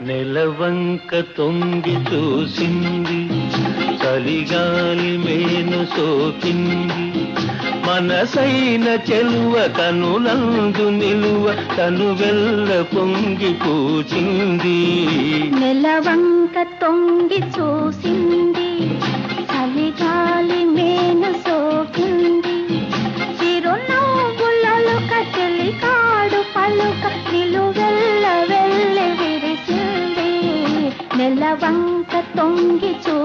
నెలవంక తొంగి చూసింది, చలిగాలి మేను సోకింది, మనసైన చెలువ కనులందు నిలువ తను వెల్ల పొంగి పూచింది. నెలవంక తొంగి చూసింది, చలిగాలి మేను సోకింది, చిరునవ్వులలో కచెలి కాడు పలుక నిలువెల్ల వెళ్ళి విరిసింది. నెలవంక తొంగి చూ